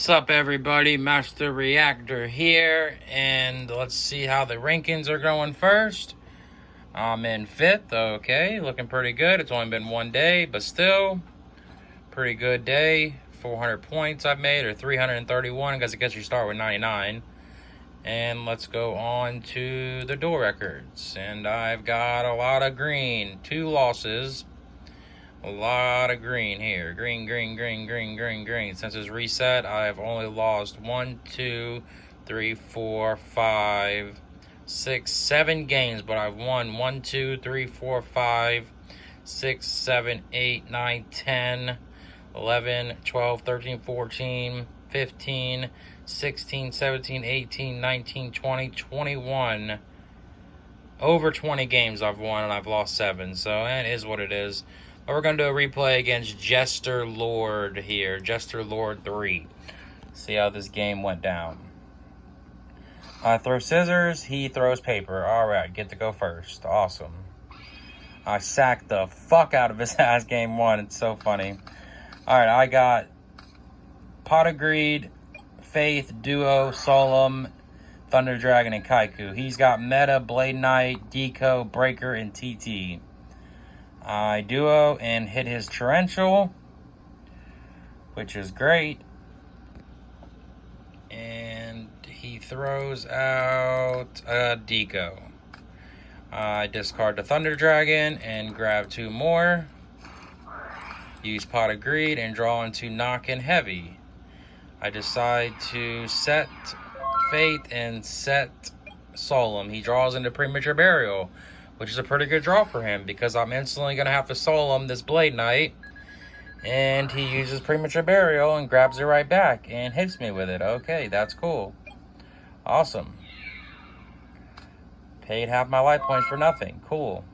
What's up, everybody? Master Reactor here, and let's see how the rankings are going first. I'm in 5th, okay, looking pretty good. It's only been one day, but still, pretty good day. 400 points I've made, or 331, because I guess you start with 99. And let's go on to the duel records. And I've got a lot of green, 2 losses. A lot of green here. Green. Since it's reset, I've only lost 1, 2, 3, 4, 5, 6, 7 games, but I've won 1, 2, 3, 4, 5, 6, 7, 8, 9, 10, 11, 12, 13, 14, 15, 16, 17, 18, 19, 20, 21. Over 20 games I've won, and I've lost 7, so it is what it is. We're going to do a replay against Jesterlord here. Jesterlord3. See how this game went down. I throw scissors. He throws paper. Alright, get to go first. Awesome. I sacked the fuck out of his ass game 1. It's so funny. Alright, I got Pot of Greed, Faith, Duo, Solemn, Thunder Dragon, and Kaiku. He's got Meta, Blade Knight, Deco, Breaker, and TT. I duo and hit his torrential, which is great. And he throws out a Deco. I discard the Thunder Dragon and grab 2 more. Use Pot of Greed and draw into Knock and Heavy. I decide to set Fate and set Solemn. He draws into Premature Burial, which is a pretty good draw for him, because I'm instantly going to have to Solemn this Blade Knight. And he uses Premature Burial and grabs it right back and hits me with it. Okay, that's cool. Awesome. Paid half my life points for nothing. Cool.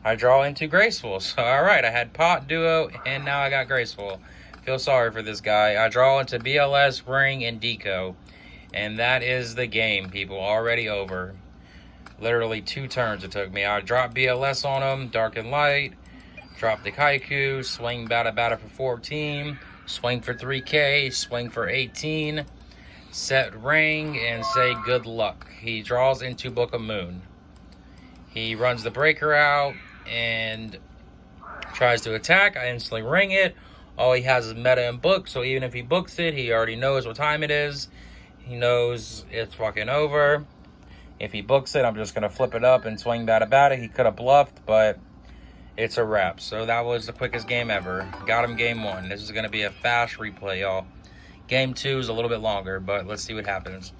I draw into Graceful. So, alright, I had Pot, Duo, and now I got Graceful. Feel sorry for this guy. I draw into BLS, Ring, and Deco. And that is the game, people. Already over. Literally 2 turns it took me. I dropped BLS on him, Dark and Light, drop the Kaiku, swing Bata for 14, swing for 3k, swing for 18, set Ring, and say good luck. He draws into Book of Moon. He runs the Breaker out and tries to attack. I instantly ring it. All he has is Meta and Book, so even if he books it, he already knows what time it is. He knows it's fucking over. If he books it, I'm just going to flip it up and swing Bata. He could have bluffed, but it's a wrap. So that was the quickest game ever. Got him game 1. This is going to be a fast replay, y'all. Game 2 is a little bit longer, but let's see what happens.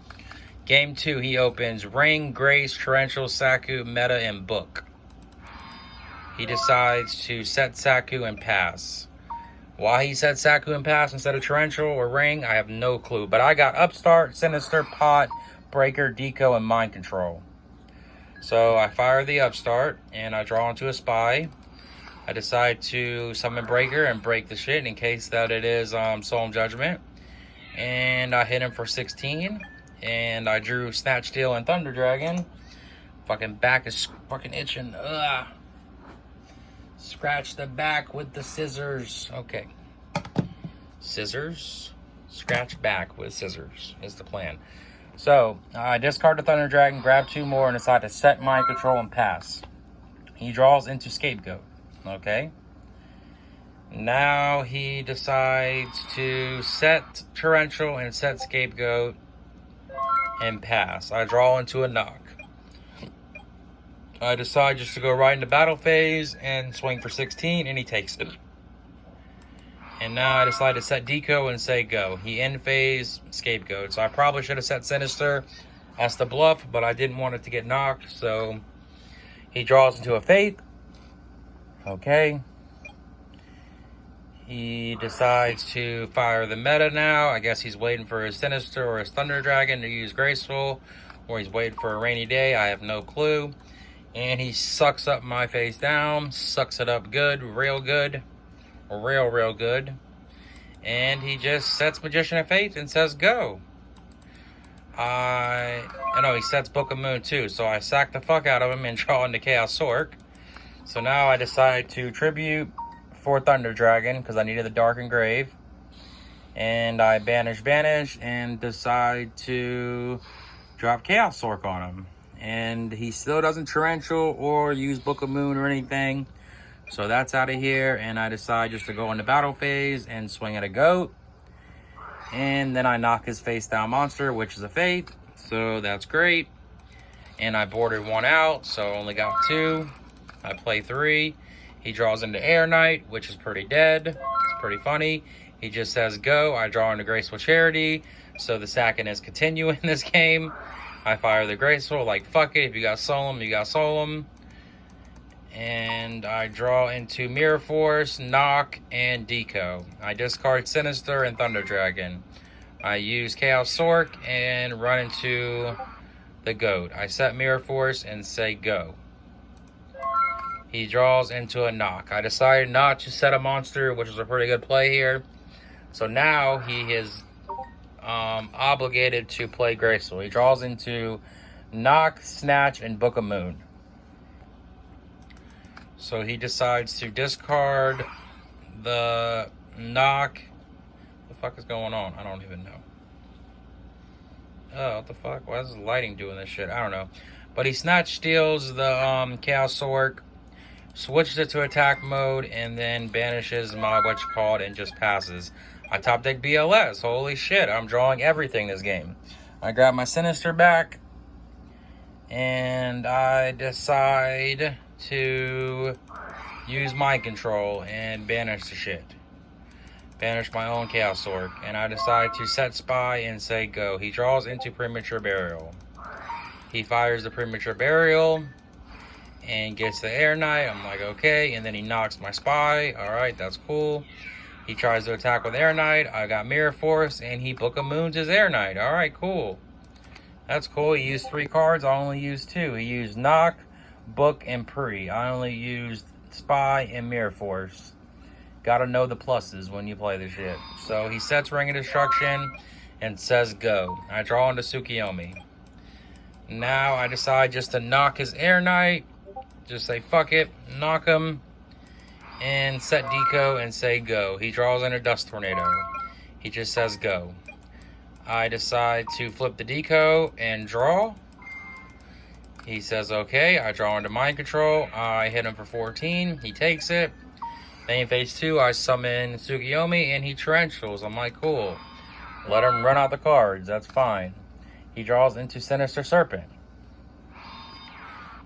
Game 2, he opens Ring, Grace, Torrential, Saku, Meta, and Book. He decides to set Saku and pass. Why he said Saku and pass instead of Torrential or Ring, I have no clue. But I got Upstart, Sinister, Pot, Breaker, Deco, and Mind Control. So I fire the Upstart and I draw into a Spy. I decide to summon Breaker and break the shit in case that it is Solemn Judgment. And I hit him for 16. And I drew Snatch Steal and Thunder Dragon. Fucking back is fucking itching. Ugh. Scratch the back with the scissors. Okay. Scissors. Scratch back with scissors is the plan. So, I discard the Thunder Dragon, grab 2 more, and decide to set Mind Control and pass. He draws into Scapegoat. Okay. Now he decides to set Torrential and set Scapegoat and pass. I draw into a Knock. I decide just to go right into battle phase and swing for 16, and he takes it. And now I decide to set Deco and say go. He end phase, Scapegoat. So I probably should have set Sinister as the bluff, but I didn't want it to get knocked. So he draws into a Faith. Okay. He decides to fire the Meta now. I guess he's waiting for his Sinister or his Thunder Dragon to use Graceful. Or he's waiting for a rainy day. I have no clue. And he sucks up my face down. Sucks it up good. Real good. Real good. And he just sets Magician of Faith and says go. He sets Book of Moon too. So I sack the fuck out of him and draw into Chaos Sork. So now I decide to tribute for Thunder Dragon because I needed the Dark Engrave. And I banish, and decide to drop Chaos Orc on him. And he still doesn't torrential or use Book of Moon or anything. So that's out of here. And I decide just to go into battle phase and swing at a goat. And then I knock his face down monster, which is a Fate. So that's great. And I boarded one out, so only got 2. I play 3. He draws into Air Knight, which is pretty dead. It's pretty funny. He just says go. I draw into Graceful Charity. So the sacking is continuing this game. I fire the Graceful, like fuck it. If you got Solemn, you got Solemn. And I draw into Mirror Force, Knock, and Deco. I discard Sinister and Thunder Dragon. I use Chaos Orc and run into the goat. I set Mirror Force and say go. He draws into a Knock. I decided not to set a monster, which is a pretty good play here. So now he is obligated to play Graceful. He draws into Knock, Snatch, and Book of Moon. So he decides to discard the Knock. What the fuck is going on? I don't even know. Oh, what the fuck? Why is the lighting doing this shit? I don't know. But he Snatch steals the Chaos Orc, switches it to attack mode, and then banishes my and just passes. I top deck BLS. Holy shit, I'm drawing everything this game. I grab my Sinister back, and I decide to use Mind Control and banish the shit. Banish my own Chaos Orc, and I decide to set Spy and say go. He draws into Premature Burial. He fires the Premature Burial and gets the Air Knight. I'm like, okay, and then he knocks my Spy. Alright, that's cool. He tries to attack with Air Knight. I got Mirror Force, and he Book of Moons his Air Knight. Alright, cool. That's cool. He used 3 cards. I only used 2. He used Knock, Book, and Pre. I only used Spy and Mirror Force. Gotta know the pluses when you play this shit. So he sets Ring of Destruction and says go. I draw into Tsukiyomi. Now I decide just to knock his Air Knight. Just say fuck it, knock him, and set Deco and say go. He draws into Dust Tornado. He just says go. I decide to flip the Deco and draw. He says okay. I draw into Mind Control. I hit him for 14. He takes it. Then in phase 2, I summon Tsukiyomi and he torrentials. I'm like, cool. Let him run out the cards. That's fine. He draws into Sinister Serpent.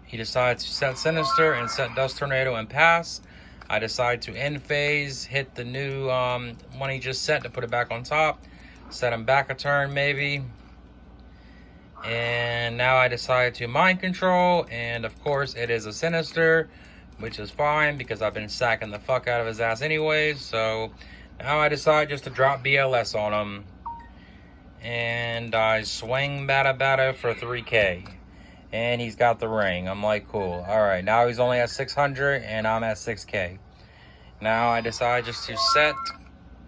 He decides to set Sinister and set Dust Tornado and pass. I decide to end phase, hit the new one he just set to put it back on top. Set him back a turn maybe. And now I decide to Mind Control. And of course it is a Sinister, which is fine because I've been sacking the fuck out of his ass anyways. So now I decide just to drop BLS on him. And I swing Bada for 3k. And he's got the ring. I'm like, cool. Alright, now he's only at 600 and I'm at 6k. Now I decide just to set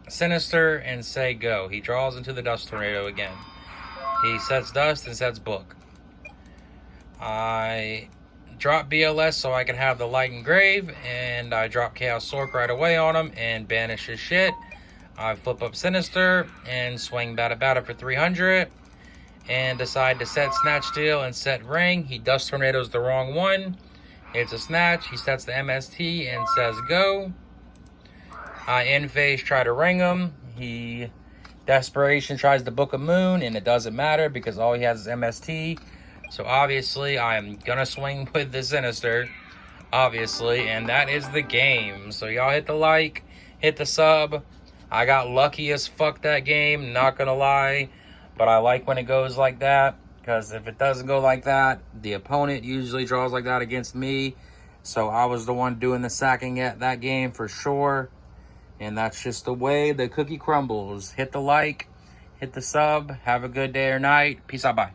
Sinister and say go. He draws into the Dust Tornado again. He sets Dust and sets Book. I drop BLS so I can have the Light Engrave, and I drop Chaos Orc right away on him and banish his shit. I flip up Sinister and swing Bada for 300 and decide to set Snatch Steal and set Ring. He Dust Tornadoes the wrong one. It's a Snatch. He sets the MST and says go. I end phase try to ring him. He Desperation tries the Book of Moon, and it doesn't matter because all he has is MST. So obviously I am gonna swing with the Sinister, obviously, and that is the game. So y'all hit the like, hit the sub. I got lucky as fuck that game, not gonna lie, but I like when it goes like that, because if it doesn't go like that, the opponent usually draws like that against me. So I was the one doing the sacking at that game for sure, and that's just the way the cookie crumbles. Hit the like, hit the sub, have a good day or night. Peace out, bye.